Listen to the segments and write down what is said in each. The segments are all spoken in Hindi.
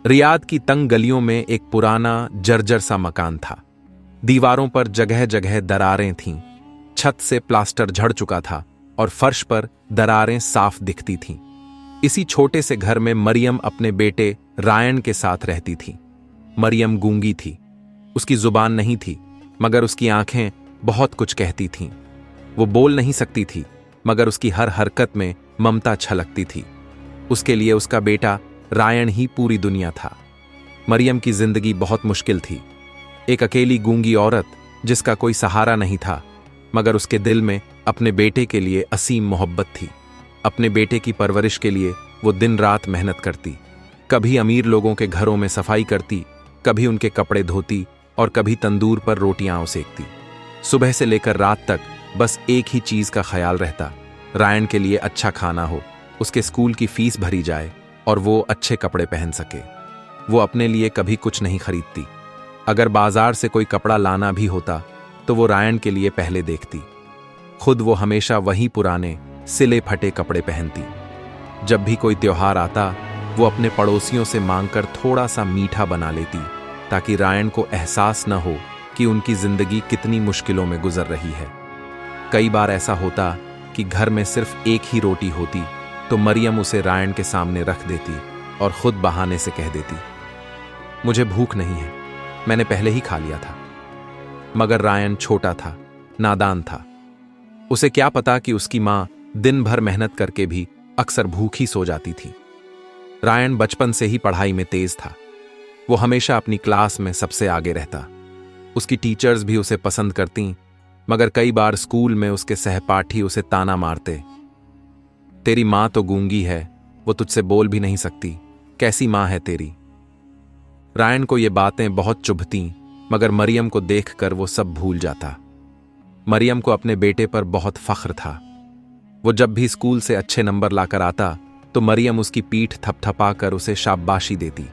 रियाद की तंग गलियों में एक पुराना जर्जर सा मकान था। दीवारों पर जगह जगह दरारें थीं, छत से प्लास्टर झड़ चुका था और फर्श पर दरारें साफ दिखती थीं। इसी छोटे से घर में मरियम अपने बेटे रायन के साथ रहती थी। मरियम गूंगी थी, उसकी जुबान नहीं थी, मगर उसकी आंखें बहुत कुछ कहती थीं। वो बोल नहीं सकती थी, मगर उसकी हर हरकत में ममता छलकती थी। उसके लिए उसका बेटा रायन ही पूरी दुनिया था। मरियम की जिंदगी बहुत मुश्किल थी। एक अकेली गूंगी औरत जिसका कोई सहारा नहीं था, मगर उसके दिल में अपने बेटे के लिए असीम मोहब्बत थी। अपने बेटे की परवरिश के लिए वो दिन रात मेहनत करती। कभी अमीर लोगों के घरों में सफाई करती, कभी उनके कपड़े धोती और कभी तंदूर पर रोटियां सेकती। सुबह से लेकर रात तक बस एक ही चीज का ख्याल रहता, रायन के लिए अच्छा खाना हो, उसके स्कूल की फीस भरी जाए और वो अच्छे कपड़े पहन सके। वो अपने लिए कभी कुछ नहीं खरीदती। अगर बाजार से कोई कपड़ा लाना भी होता तो वो रायन के लिए पहले देखती। खुद वो हमेशा वही पुराने सिले फटे कपड़े पहनती। जब भी कोई त्योहार आता वो अपने पड़ोसियों से मांगकर थोड़ा सा मीठा बना लेती, ताकि रायन को एहसास न हो कि उनकी जिंदगी कितनी मुश्किलों में गुजर रही है। कई बार ऐसा होता कि घर में सिर्फ एक ही रोटी होती तो मरियम उसे रायन के सामने रख देती और खुद बहाने से कह देती, मुझे भूख नहीं है, मैंने पहले ही खा लिया था। मगर रायन छोटा था, नादान था। उसे क्या पता कि उसकी मां दिन भर मेहनत करके भी अक्सर भूखी सो जाती थी। रायन बचपन से ही पढ़ाई में तेज था। वो हमेशा अपनी क्लास में सबसे आगे रहता। उसकी टीचर्स भी उसे पसंद करती, मगर कई बार स्कूल में उसके सहपाठी उसे ताना मारते, तेरी मां तो गूंगी है, वो तुझसे बोल भी नहीं सकती, कैसी मां है तेरी। रायन को ये बातें बहुत चुभती, मगर मरियम को देखकर वो सब भूल जाता। मरियम को अपने बेटे पर बहुत फख्र था। वो जब भी स्कूल से अच्छे नंबर लाकर आता तो मरियम उसकी पीठ थपथपाकर उसे शाबाशी देती।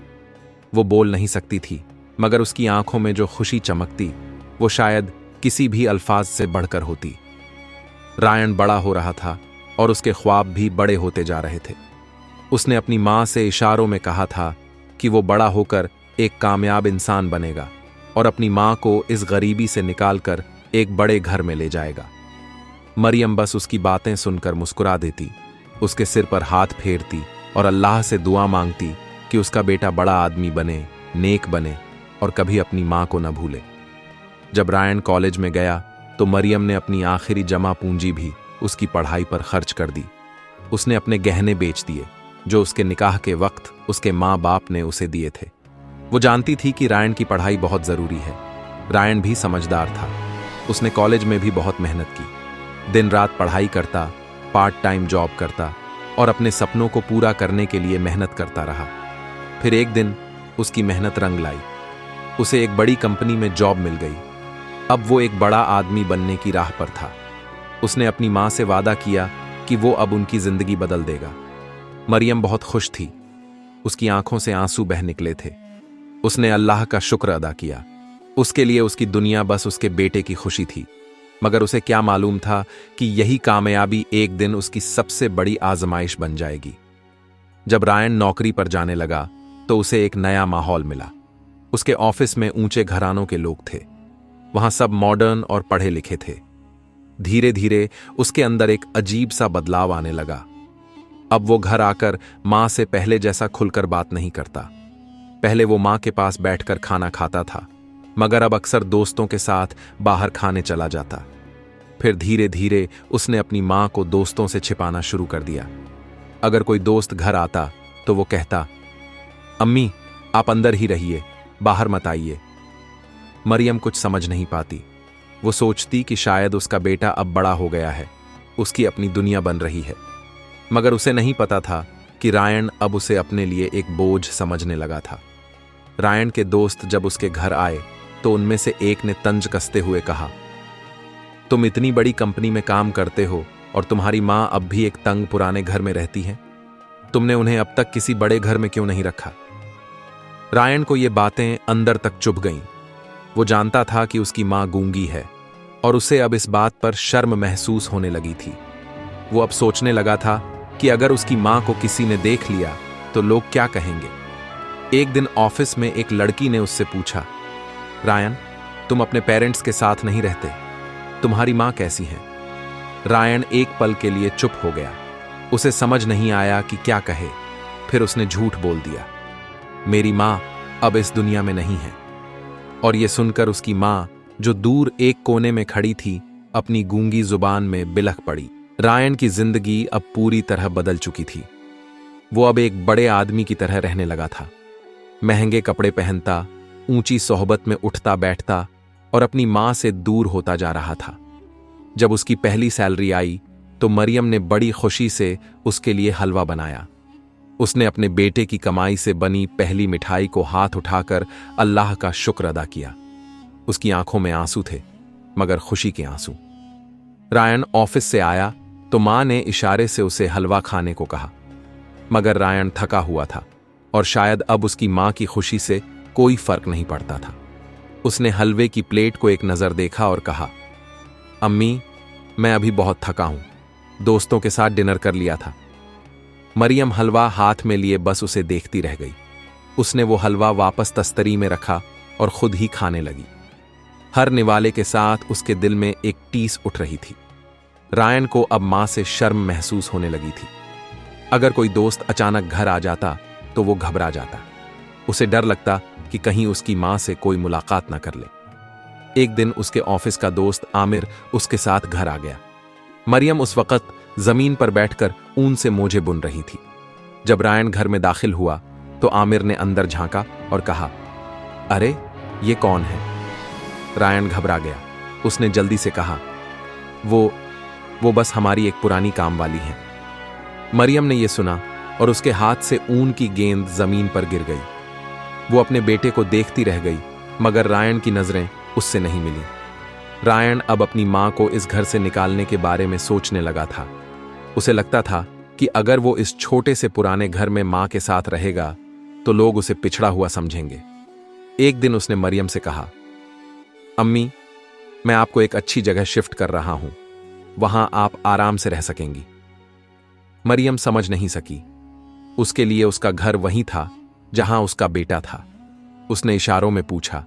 वो बोल नहीं सकती थी, मगर उसकी आंखों में जो खुशी चमकती वो शायद किसी भी अल्फाज से बढ़कर होती। रायन बड़ा हो रहा था और उसके ख्वाब भी बड़े होते जा रहे थे। उसने अपनी मां से इशारों में कहा था कि वो बड़ा होकर एक कामयाब इंसान बनेगा और अपनी मां को इस गरीबी से निकालकर एक बड़े घर में ले जाएगा। मरियम बस उसकी बातें सुनकर मुस्कुरा देती, उसके सिर पर हाथ फेरती और अल्लाह से दुआ मांगती कि उसका बेटा बड़ा आदमी बने, नेक बने और कभी अपनी मां को न भूले। जब रायन कॉलेज में गया तो मरियम ने अपनी आखिरी जमा पूंजी भी उसकी पढ़ाई पर खर्च कर दी। उसने अपने गहने बेच दिए जो उसके निकाह के वक्त उसके माँ बाप ने उसे दिए थे। वो जानती थी कि रायन की पढ़ाई बहुत जरूरी है। रायन भी समझदार था। उसने कॉलेज में भी बहुत मेहनत की, दिन रात पढ़ाई करता, पार्ट टाइम जॉब करता और अपने सपनों को पूरा करने के लिए मेहनत करता रहा। फिर एक दिन उसकी मेहनत रंग लाई। उसे एक बड़ी कंपनी में जॉब मिल गई। अब वो एक बड़ा आदमी बनने की राह पर था। उसने अपनी मां से वादा किया कि वो अब उनकी जिंदगी बदल देगा। मरियम बहुत खुश थी। उसकी आंखों से आंसू बह निकले थे। उसने अल्लाह का शुक्र अदा किया। उसके लिए उसकी दुनिया बस उसके बेटे की खुशी थी। मगर उसे क्या मालूम था कि यही कामयाबी एक दिन उसकी सबसे बड़ी आजमाइश बन जाएगी। जब रायन नौकरी पर जाने लगा तो उसे एक नया माहौल मिला। उसके ऑफिस में ऊंचे घरानों के लोग थे। वहां सब मॉडर्न और पढ़े लिखे थे। धीरे धीरे उसके अंदर एक अजीब सा बदलाव आने लगा। अब वो घर आकर मां से पहले जैसा खुलकर बात नहीं करता। पहले वो मां के पास बैठकर खाना खाता था, मगर अब अक्सर दोस्तों के साथ बाहर खाने चला जाता। फिर धीरे धीरे उसने अपनी मां को दोस्तों से छिपाना शुरू कर दिया। अगर कोई दोस्त घर आता तो वो कहता, अम्मी आप अंदर ही रहिए, बाहर मत आइए। मरियम कुछ समझ नहीं पाती। वो सोचती कि शायद उसका बेटा अब बड़ा हो गया है, उसकी अपनी दुनिया बन रही है। मगर उसे नहीं पता था कि रायन अब उसे अपने लिए एक बोझ समझने लगा था। रायन के दोस्त जब उसके घर आए तो उनमें से एक ने तंज कसते हुए कहा, तुम इतनी बड़ी कंपनी में काम करते हो और तुम्हारी मां अब भी एक तंग पुराने घर में रहती है। तुमने उन्हें अब तक किसी बड़े घर में क्यों नहीं रखा? रायन को ये बातें अंदर तक चुभ गईं। वो जानता था कि उसकी मां गूंगी है और उसे अब इस बात पर शर्म महसूस होने लगी थी। वो अब सोचने लगा था कि अगर उसकी मां को किसी ने देख लिया तो लोग क्या कहेंगे। एक दिन ऑफिस में एक लड़की ने उससे पूछा, रायन, तुम अपने पेरेंट्स के साथ नहीं रहते, तुम्हारी माँ कैसी है? रायन एक पल के लिए चुप हो गया। उसे समझ नहीं आया कि क्या कहे। फिर उसने झूठ बोल दिया, मेरी माँ अब इस दुनिया में नहीं है। और यह सुनकर उसकी माँ, जो दूर एक कोने में खड़ी थी, अपनी गूंगी जुबान में बिलख पड़ी। रायन की जिंदगी अब पूरी तरह बदल चुकी थी। वो अब एक बड़े आदमी की तरह रहने लगा था। महंगे कपड़े पहनता, ऊंची सोहबत में उठता बैठता और अपनी मां से दूर होता जा रहा था। जब उसकी पहली सैलरी आई तो मरियम ने बड़ी खुशी से उसके लिए हलवा बनाया। उसने अपने बेटे की कमाई से बनी पहली मिठाई को हाथ उठाकर अल्लाह का शुक्र अदा किया। उसकी आंखों में आंसू थे, मगर खुशी के आंसू। रायन ऑफिस से आया तो मां ने इशारे से उसे हलवा खाने को कहा, मगर रायन थका हुआ था और शायद अब उसकी मां की खुशी से कोई फर्क नहीं पड़ता था। उसने हलवे की प्लेट को एक नजर देखा और कहा, अम्मी, मैं अभी बहुत थका हूं, दोस्तों के साथ डिनर कर लिया था। मरियम हलवा हाथ में लिए बस उसे देखती रह गई। उसने वो हलवा वापस तस्तरी में रखा और खुद ही खाने लगी। हर निवाले के साथ उसके दिल में एक टीस उठ रही थी। रायन को अब मां से शर्म महसूस होने लगी थी। अगर कोई दोस्त अचानक घर आ जाता तो वो घबरा जाता। उसे डर लगता कि कहीं उसकी मां से कोई मुलाकात ना कर ले। एक दिन उसके ऑफिस का दोस्त आमिर उसके साथ घर आ गया। मरियम उस वक्त जमीन पर बैठकर ऊन से मोजे बुन रही थी। जब रायन घर में दाखिल हुआ तो आमिर ने अंदर झांका और कहा, अरे ये कौन है? रायन घबरा गया। उसने जल्दी से कहा, वो बस हमारी एक पुरानी काम वाली है। मरियम ने यह सुना और उसके हाथ से ऊन की गेंद जमीन पर गिर गई। वो अपने बेटे को देखती रह गई, मगर रायन की नजरें उससे नहीं मिली। रायन अब अपनी मां को इस घर से निकालने के बारे में सोचने लगा था। उसे लगता था कि अगर वो इस छोटे से पुराने घर में मां के साथ रहेगा तो लोग उसे पिछड़ा हुआ समझेंगे। एक दिन उसने मरियम से कहा, अम्मी, मैं आपको एक अच्छी जगह शिफ्ट कर रहा हूं, वहां आप आराम से रह सकेंगी। मरियम समझ नहीं सकी। उसके लिए उसका घर वहीं था जहां उसका बेटा था। उसने इशारों में पूछा,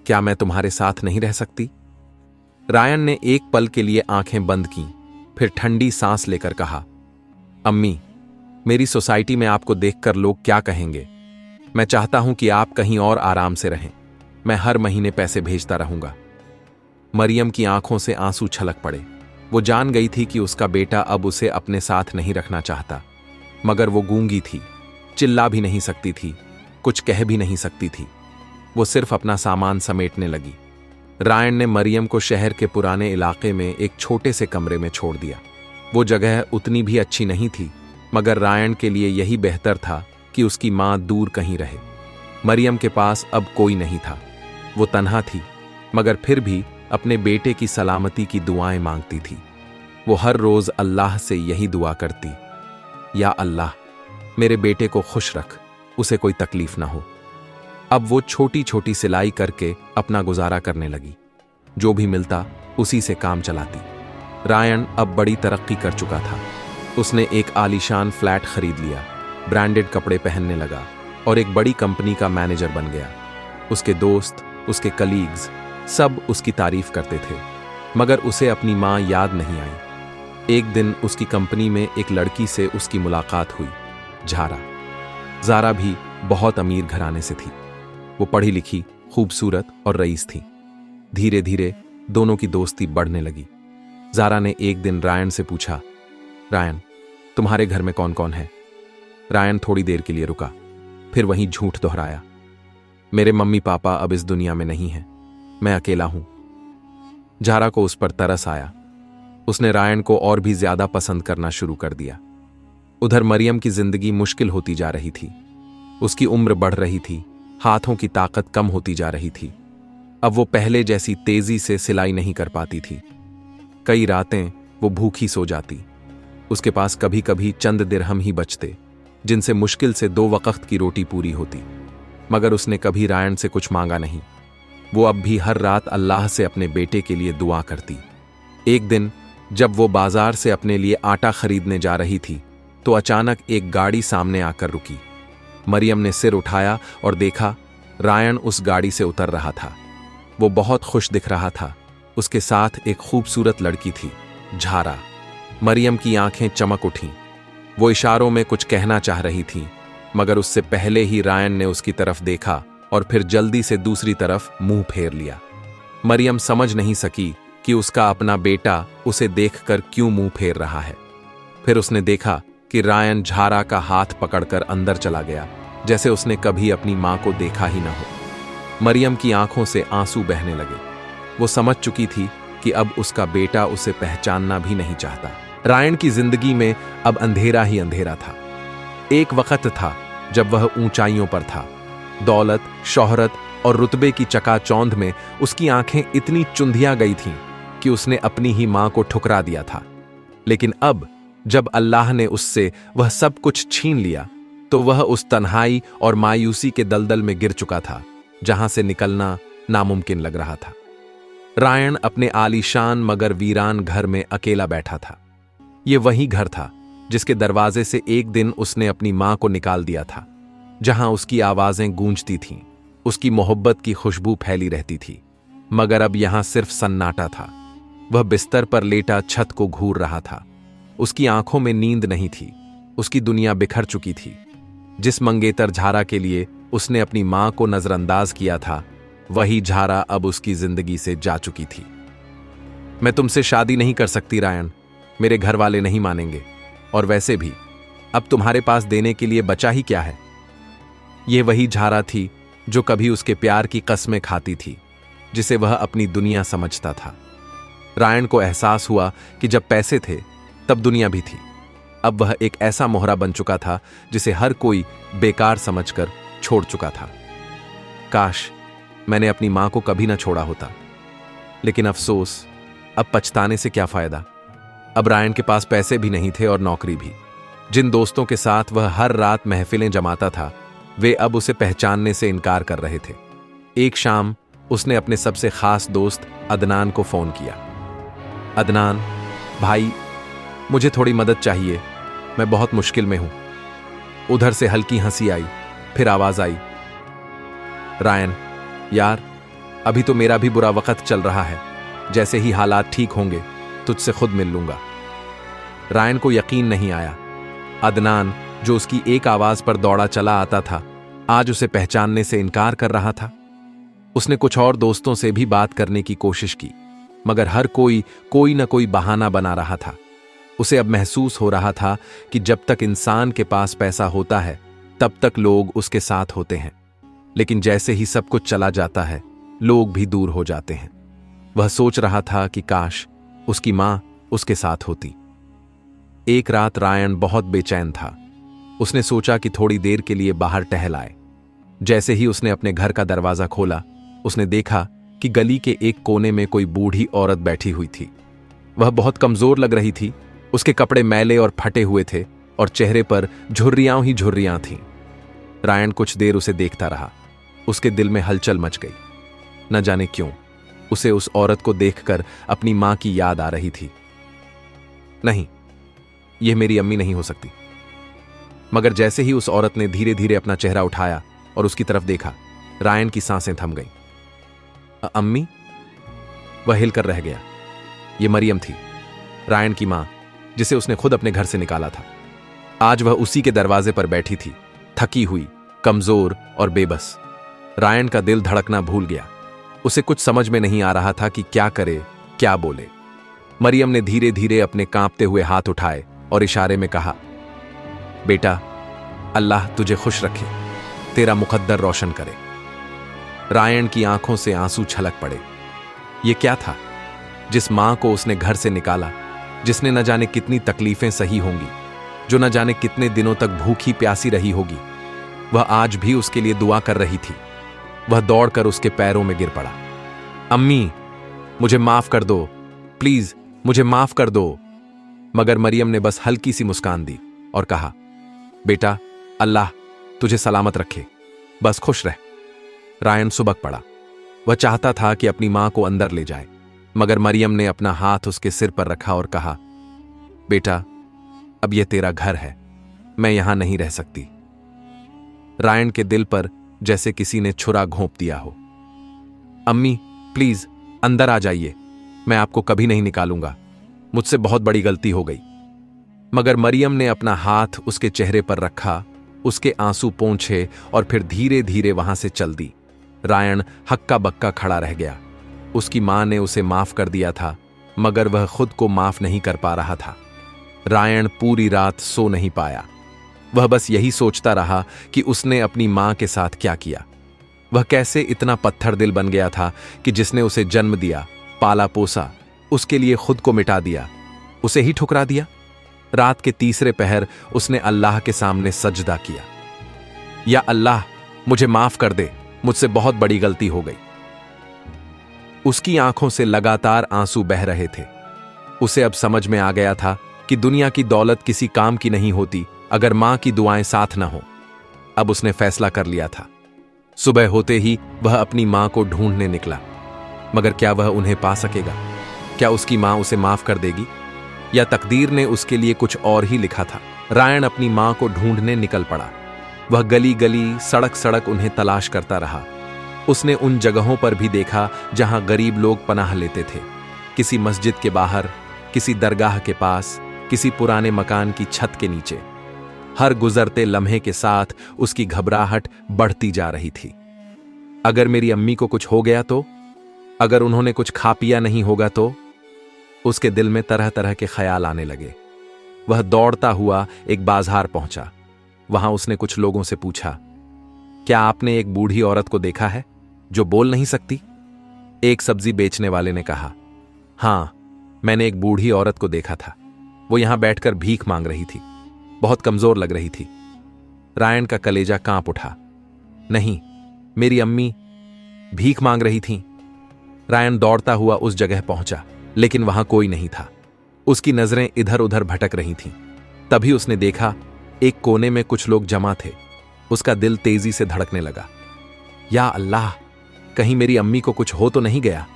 क्या मैं तुम्हारे साथ नहीं रह सकती? रायन ने एक पल के लिए आंखें बंद की, फिर ठंडी सांस लेकर कहा, अम्मी, मेरी सोसाइटी में आपको देखकर लोग क्या कहेंगे? मैं चाहता हूं कि आप कहीं और आराम से रहें। मैं हर महीने पैसे भेजता रहूंगा। मरियम की आंखों से आंसू छलक पड़े। वो जान गई थी कि उसका बेटा अब उसे अपने साथ नहीं रखना चाहता, मगर वो गूंगी थी, चिल्ला भी नहीं सकती थी, कुछ कह भी नहीं सकती थी। वो सिर्फ अपना सामान समेटने लगी। रायन ने मरियम को शहर के पुराने इलाके में एक छोटे से कमरे में छोड़ दिया। वो जगह उतनी भी अच्छी नहीं थी, मगर रायन के लिए यही बेहतर था कि उसकी मां दूर कहीं रहे। मरियम के पास अब कोई नहीं था। वो तन्हा थी, मगर फिर भी अपने बेटे की सलामती की दुआएं मांगती थी। वो हर रोज अल्लाह से यही दुआ करती, या अल्लाह, मेरे बेटे को खुश रख, उसे कोई तकलीफ ना हो। अब वो छोटी छोटी सिलाई करके अपना गुजारा करने लगी। जो भी मिलता उसी से काम चलाती। रायन अब बड़ी तरक्की कर चुका था। उसने एक आलीशान फ्लैट खरीद लिया, ब्रांडेड कपड़े पहनने लगा और एक बड़ी कंपनी का मैनेजर बन गया। उसके दोस्त, उसके कलीग्स सब उसकी तारीफ करते थे, मगर उसे अपनी मां याद नहीं आई। एक दिन उसकी कंपनी में एक लड़की से उसकी मुलाकात हुई, ज़ारा भी बहुत अमीर घराने से थी। वो पढ़ी लिखी, खूबसूरत और रईस थी। धीरे धीरे दोनों की दोस्ती बढ़ने लगी। ज़ारा ने एक दिन रायन से पूछा, रायन, तुम्हारे घर में कौन कौन है? रायन थोड़ी देर के लिए रुका, फिर वहीं झूठ दोहराया, मेरे मम्मी पापा अब इस दुनिया में नहीं हैं, मैं अकेला हूं। ज़ारा को उस पर तरस आया। उसने रायन को और भी ज्यादा पसंद करना शुरू कर दिया। उधर मरियम की जिंदगी मुश्किल होती जा रही थी। उसकी उम्र बढ़ रही थी, हाथों की ताकत कम होती जा रही थी। अब वो पहले जैसी तेजी से सिलाई नहीं कर पाती थी। कई रातें वो भूखी सो जाती। उसके पास कभी कभी चंद दिरहम ही बचते, जिनसे मुश्किल से 2 वक्त की रोटी पूरी होती। मगर उसने कभी रायन से कुछ मांगा नहीं। वो अब भी हर रात अल्लाह से अपने बेटे के लिए दुआ करती। एक दिन जब वो बाजार से अपने लिए आटा खरीदने जा रही थी तो अचानक एक गाड़ी सामने आकर रुकी। मरियम ने सिर उठाया और देखा रायन उस गाड़ी से उतर रहा था। वो बहुत खुश दिख रहा था। उसके साथ एक खूबसूरत लड़की थी, झारा। मरियम की आंखें चमक उठीं। वो इशारों में कुछ कहना चाह रही थी, मगर उससे पहले ही रायन ने उसकी तरफ देखा और फिर जल्दी से दूसरी तरफ मुंह फेर लिया। मरियम समझ नहीं सकी कि उसका अपना बेटा उसे देखकर क्यों मुंह फेर रहा है। फिर उसने देखा कि रायन झारा का हाथ पकड़कर अंदर चला गया, जैसे उसने कभी अपनी मां को देखा ही न हो। मरियम की आंखों से आंसू बहने लगे। वो समझ चुकी थी कि अब उसका बेटा उसे पहचानना भी नहीं चाहता। रायन की जिंदगी में अब अंधेरा ही अंधेरा था। एक वक्त था जब वह ऊंचाइयों पर था। दौलत, शोहरत और रुतबे की चकाचौंध में उसकी आंखें इतनी चुंधिया गई थीं कि उसने अपनी ही मां को ठुकरा दिया था। लेकिन अब जब अल्लाह ने उससे वह सब कुछ छीन लिया, तो वह उस तन्हाई और मायूसी के दलदल में गिर चुका था, जहां से निकलना नामुमकिन लग रहा था। रायन अपने आलीशान मगर वीरान घर में अकेला बैठा था। ये वही घर था जिसके दरवाजे से एक दिन उसने अपनी मां को निकाल दिया था, जहां उसकी आवाजें गूंजती थीं, उसकी मोहब्बत की खुशबू फैली रहती थी। मगर अब यहां सिर्फ सन्नाटा था। वह बिस्तर पर लेटा छत को घूर रहा था। उसकी आंखों में नींद नहीं थी। उसकी दुनिया बिखर चुकी थी। जिस मंगेतर झारा के लिए उसने अपनी मां को नजरअंदाज किया था, वही झारा अब उसकी जिंदगी से जा चुकी थी। मैं तुमसे शादी नहीं कर सकती रायन, मेरे घर वाले नहीं मानेंगे, और वैसे भी अब तुम्हारे पास देने के लिए बचा ही क्या है। यह वही झारा थी जो कभी उसके प्यार की कस्में खाती थी, जिसे वह अपनी दुनिया समझता था। रायन को एहसास हुआ कि जब पैसे थे तब दुनिया भी थी। अब वह एक ऐसा मोहरा बन चुका था जिसे हर कोई बेकार समझकर छोड़ चुका था। काश मैंने अपनी मां को कभी ना छोड़ा होता। लेकिन अफसोस, अब पछताने से क्या फायदा। अब रायन के पास पैसे भी नहीं थे और नौकरी भी। जिन दोस्तों के साथ वह हर रात महफिलें जमाता था, वे अब उसे पहचानने से इनकार कर रहे थे। एक शाम उसने अपने सबसे खास दोस्त अदनान को फोन किया। अदनान भाई, मुझे थोड़ी मदद चाहिए, मैं बहुत मुश्किल में हूं। उधर से हल्की हंसी आई, फिर आवाज आई, रायन यार, अभी तो मेरा भी बुरा वक्त चल रहा है। जैसे ही हालात ठीक होंगे तुझसे खुद मिल लूंगा। रायन को यकीन नहीं आया। अदनान, जो उसकी एक आवाज पर दौड़ा चला आता था, आज उसे पहचानने से इनकार कर रहा था। उसने कुछ और दोस्तों से भी बात करने की कोशिश की, मगर हर कोई न कोई बहाना बना रहा था। उसे अब महसूस हो रहा था कि जब तक इंसान के पास पैसा होता है, तब तक लोग उसके साथ होते हैं, लेकिन जैसे ही सब कुछ चला जाता है, लोग भी दूर हो जाते हैं। वह सोच रहा था कि काश उसकी मां उसके साथ होती। एक रात रायन बहुत बेचैन था। उसने सोचा कि थोड़ी देर के लिए बाहर टहल आए। जैसे ही उसने अपने घर का दरवाजा खोला, उसने देखा कि गली के एक कोने में कोई बूढ़ी औरत बैठी हुई थी। वह बहुत कमजोर लग रही थी। उसके कपड़े मैले और फटे हुए थे और चेहरे पर झुर्रियां ही झुर्रियां थीं। रायन कुछ देर उसे देखता रहा। उसके दिल में हलचल मच गई। न जाने क्यों उसे उस औरत को देखकर अपनी मां की याद आ रही थी। नहीं, यह मेरी अम्मी नहीं हो सकती। मगर जैसे ही उस औरत ने धीरे धीरे अपना चेहरा उठाया और उसकी तरफ देखा, रायन की सांसें थम गईं। अम्मी? वह हिलकर रह गया। यह मरियम थी, रायन की मां, जिसे उसने खुद अपने घर से निकाला था। आज वह उसी के दरवाजे पर बैठी थी, थकी हुई, कमजोर और बेबस। रायन का दिल धड़कना भूल गया। उसे कुछ समझ में नहीं आ रहा था कि क्या करे, क्या बोले। मरियम ने धीरे धीरे अपने कांपते हुए हाथ उठाए और इशारे में कहा, बेटा, अल्लाह तुझे खुश रखे, तेरा मुकद्दर रोशन करे। रायन की आंखों से आंसू छलक पड़े। यह क्या था? जिस मां को उसने घर से निकाला, जिसने न जाने कितनी तकलीफें सही होंगी, जो न जाने कितने दिनों तक भूखी प्यासी रही होगी, वह आज भी उसके लिए दुआ कर रही थी। वह दौड़कर उसके पैरों में गिर पड़ा। अम्मी, मुझे माफ कर दो, प्लीज मुझे माफ कर दो। मगर मरियम ने बस हल्की सी मुस्कान दी और कहा, बेटा, अल्लाह तुझे सलामत रखे, बस खुश रह। रायन सुबक पड़ा। वह चाहता था कि अपनी मां को अंदर ले जाए, मगर मरियम ने अपना हाथ उसके सिर पर रखा और कहा, बेटा, अब यह तेरा घर है, मैं यहां नहीं रह सकती। रायन के दिल पर जैसे किसी ने छुरा घोंप दिया हो। अम्मी प्लीज अंदर आ जाइए, मैं आपको कभी नहीं निकालूंगा, मुझसे बहुत बड़ी गलती हो गई। मगर मरियम ने अपना हाथ उसके चेहरे पर रखा, उसके आंसू पोंछे और फिर धीरे धीरे वहां से चल दी। रायन हक्का बक्का खड़ा रह गया। उसकी मां ने उसे माफ कर दिया था, मगर वह खुद को माफ नहीं कर पा रहा था। रायन पूरी रात सो नहीं पाया। वह बस यही सोचता रहा कि उसने अपनी मां के साथ क्या किया। वह कैसे इतना पत्थर दिल बन गया था कि जिसने उसे जन्म दिया, पाला पोसा, उसके लिए खुद को मिटा दिया, उसे ही ठुकरा दिया। रात के तीसरे पहर उसने अल्लाह के सामने सजदा किया। या अल्लाह, मुझे माफ कर दे, मुझसे बहुत बड़ी गलती हो गई। उसकी आंखों से लगातार आंसू बह रहे थे। उसे अब समझ में आ गया था कि दुनिया की दौलत किसी काम की नहीं होती अगर मां की दुआएं साथ न हो। अब उसने फैसला कर लिया था। सुबह होते ही वह अपनी मां को ढूंढने निकला, मगर क्या वह उन्हें पा सकेगा? क्या उसकी मां उसे माफ कर देगी, या तकदीर ने उसके लिए कुछ और ही लिखा था? रायन अपनी मां को ढूंढने निकल पड़ा। वह गली गली, सड़क सड़क उन्हें तलाश करता रहा। उसने उन जगहों पर भी देखा जहां गरीब लोग पनाह लेते थे, किसी मस्जिद के बाहर, किसी दरगाह के पास, किसी पुराने मकान की छत के नीचे। हर गुजरते लम्हे के साथ उसकी घबराहट बढ़ती जा रही थी। अगर मेरी अम्मी को कुछ हो गया तो? अगर उन्होंने कुछ खा पिया नहीं होगा तो? उसके दिल में तरह तरह के ख्याल आने लगे। वह दौड़ता हुआ एक बाजार पहुंचा। वहां उसने कुछ लोगों से पूछा, क्या आपने एक बूढ़ी औरत को देखा है जो बोल नहीं सकती? एक सब्जी बेचने वाले ने कहा, हां, मैंने एक बूढ़ी औरत को देखा था। वो यहां बैठकर भीख मांग रही थी, बहुत कमजोर लग रही थी। रायन का कलेजा कांप उठा। नहीं, मेरी अम्मी भीख मांग रही थीं। रायन दौड़ता हुआ उस जगह पहुंचा, लेकिन वहां कोई नहीं था। उसकी नजरें इधर उधर भटक रही थीं। तभी उसने देखा एक कोने में कुछ लोग जमा थे। उसका दिल तेजी से धड़कने लगा। या अल्लाह, कहीं मेरी अम्मी को कुछ हो तो नहीं गया?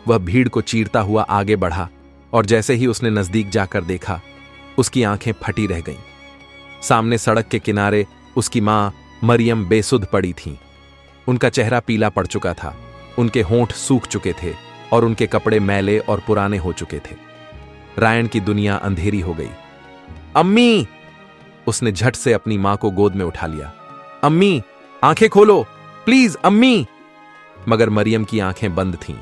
वह भीड़ को चीरता हुआ आगे बढ़ा और जैसे ही उसने नजदीक जाकर देखा, उसकी आंखें फटी रह गईं। सामने सड़क के किनारे उसकी मां मरियम बेसुध पड़ी थीं। उनका चेहरा पीला पड़ चुका था, उनके होंठ सूख चुके थे और उनके कपड़े मैले और पुराने हो चुके थे। रायन की दुनिया अंधेरी हो गई। अम्मी! उसने झट से अपनी मां को गोद में उठा लिया। अम्मी, आंखें खोलो, प्लीज अम्मी! मगर मरियम की आंखें बंद थीं।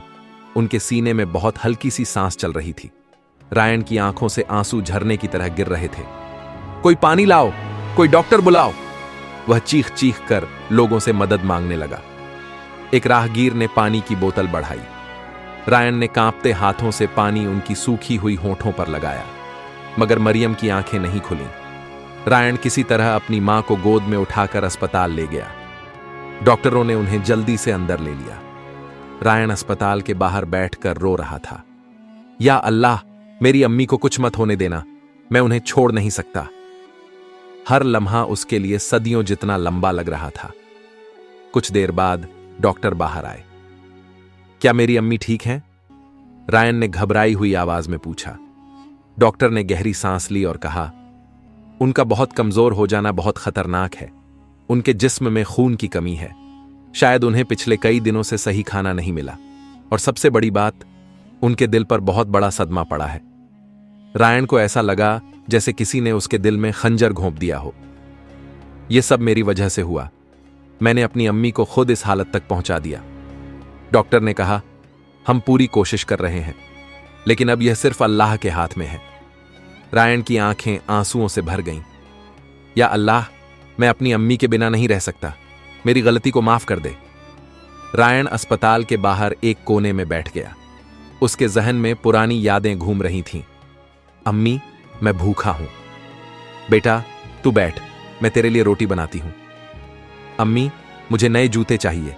उनके सीने में बहुत हल्की सी सांस चल रही थी। रायन की आंखों से आंसू झरने की तरह गिर रहे थे। कोई पानी लाओ, कोई डॉक्टर बुलाओ! वह चीख चीख कर लोगों से मदद मांगने लगा। एक राहगीर ने पानी की बोतल बढ़ाई। रायन ने कांपते हाथों से पानी उनकी सूखी हुई होंठों पर लगाया, मगर मरियम की आंखें नहीं खुलीं। रायन किसी तरह अपनी मां को गोद में उठाकर अस्पताल ले गया। डॉक्टरों ने उन्हें जल्दी से अंदर ले लिया। रायन अस्पताल के बाहर बैठकर रो रहा था। या अल्लाह, मेरी अम्मी को कुछ मत होने देना, मैं उन्हें छोड़ नहीं सकता। हर लम्हा उसके लिए सदियों जितना लंबा लग रहा था। कुछ देर बाद डॉक्टर बाहर आए। क्या मेरी अम्मी ठीक हैं? रायन ने घबराई हुई आवाज में पूछा। डॉक्टर ने गहरी सांस ली और कहा, उनका बहुत कमजोर हो जाना बहुत खतरनाक है। उनके जिस्म में खून की कमी है। शायद उन्हें पिछले कई दिनों से सही खाना नहीं मिला, और सबसे बड़ी बात, उनके दिल पर बहुत बड़ा सदमा पड़ा है। रायन को ऐसा लगा जैसे किसी ने उसके दिल में खंजर घोंप दिया हो। यह सब मेरी वजह से हुआ। मैंने अपनी अम्मी को खुद इस हालत तक पहुंचा दिया। डॉक्टर ने कहा, हम पूरी कोशिश कर रहे हैं, लेकिन अब यह सिर्फ अल्लाह के हाथ में है। रायन की आंखें आंसुओं से भर गईं। या अल्लाह, मैं अपनी अम्मी के बिना नहीं रह सकता, मेरी गलती को माफ कर दे। रायन अस्पताल के बाहर एक कोने में बैठ गया। उसके जहन में पुरानी यादें घूम रही थीं। अम्मी, मैं भूखा हूं। बेटा, तू बैठ, मैं तेरे लिए रोटी बनाती हूं। अम्मी, मुझे नए जूते चाहिए।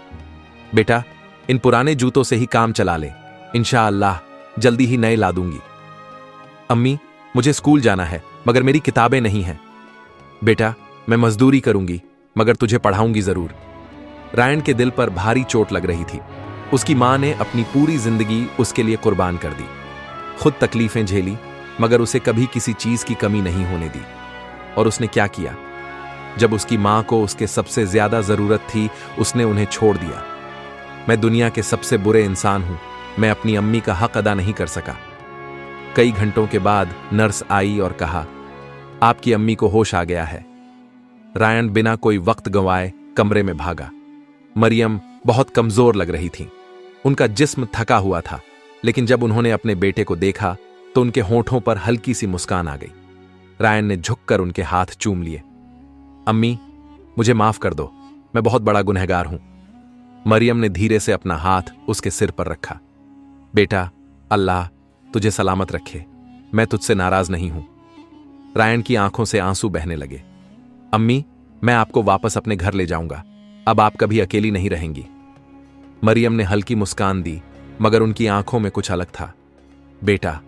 बेटा, इन पुराने जूतों से ही काम चला ले, इंशाअल्लाह जल्दी ही नए ला दूंगी। अम्मी, मुझे स्कूल जाना है, मगर मेरी किताबें नहीं हैं। बेटा, मैं मजदूरी करूंगी, मगर तुझे पढ़ाऊंगी जरूर। रायन के दिल पर भारी चोट लग रही थी। उसकी मां ने अपनी पूरी जिंदगी उसके लिए कुर्बान कर दी, खुद तकलीफें झेली, मगर उसे कभी किसी चीज की कमी नहीं होने दी। और उसने क्या किया? जब उसकी मां को उसके सबसे ज्यादा जरूरत थी उसने उन्हें छोड़ दिया। मैं दुनिया के सबसे बुरे इंसान हूं। मैं अपनी अम्मी का हक अदा नहीं कर सका। कई घंटों के बाद नर्स आई और कहा, आपकी अम्मी को होश आ गया है। रायन बिना कोई वक्त गंवाए कमरे में भागा। मरियम बहुत कमजोर लग रही थी। उनका जिस्म थका हुआ था, लेकिन जब उन्होंने अपने बेटे को देखा तो उनके होठों पर हल्की सी मुस्कान आ गई। रायन ने झुककर उनके हाथ चूम लिए। अम्मी, मुझे माफ कर दो, मैं बहुत बड़ा गुनहगार हूं। मरियम ने धीरे से अपना हाथ उसके सिर पर रखा। बेटा, अल्लाह तुझे सलामत रखे, मैं तुझसे नाराज नहीं हूं। रायन की आंखों से आंसू बहने लगे। अम्मी, मैं आपको वापस अपने घर ले जाऊंगा, अब आप कभी अकेली नहीं रहेंगी। मरियम ने हल्की मुस्कान दी, मगर उनकी आंखों में कुछ अलग था। बेटा,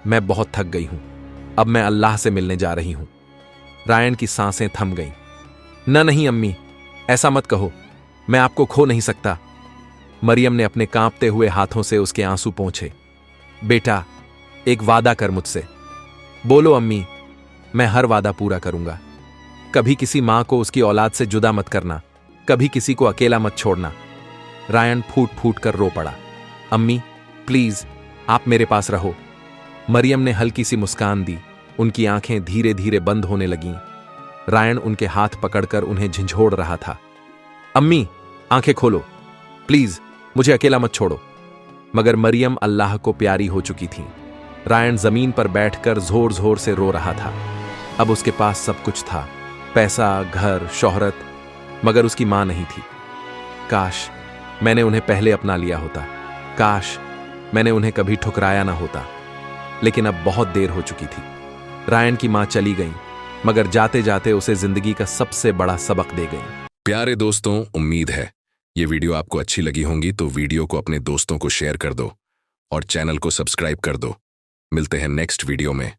मैं बहुत थक गई हूं, अब मैं अल्लाह से मिलने जा रही हूं। रायन की सांसें थम गईं। नहीं अम्मी, ऐसा मत कहो, मैं आपको खो नहीं सकता। मरियम ने अपने कांपते हुए हाथों से उसके आंसू पोंछे। बेटा, एक वादा कर मुझसे। बोलो अम्मी, मैं हर वादा पूरा करूंगा। कभी किसी मां को उसकी औलाद से जुदा मत करना, कभी किसी को अकेला मत छोड़ना। रायन फूट फूट कर रो पड़ा। अम्मी, प्लीज, आप मेरे पास रहो। मरियम ने हल्की सी मुस्कान दी। उनकी आंखें धीरे धीरे बंद होने लगीं। रायन उनके हाथ पकड़कर उन्हें झंझोड़ रहा था। अम्मी, आंखें खोलो, प्लीज, मुझे अकेला मत छोड़ो। मगर मरियम अल्लाह को प्यारी हो चुकी थी। रायन जमीन पर बैठकर जोर जोर से रो रहा था। अब उसके पास सब कुछ था, पैसा, घर, शोहरत, मगर उसकी मां नहीं थी। काश मैंने उन्हें पहले अपना लिया होता, काश मैंने उन्हें कभी ठुकराया ना होता। लेकिन अब बहुत देर हो चुकी थी। रायन की मां चली गई, मगर जाते जाते उसे जिंदगी का सबसे बड़ा सबक दे गई। प्यारे दोस्तों, उम्मीद है ये वीडियो आपको अच्छी लगी होंगी, तो वीडियो को अपने दोस्तों को शेयर कर दो और चैनल को सब्सक्राइब कर दो। मिलते हैं नेक्स्ट वीडियो में।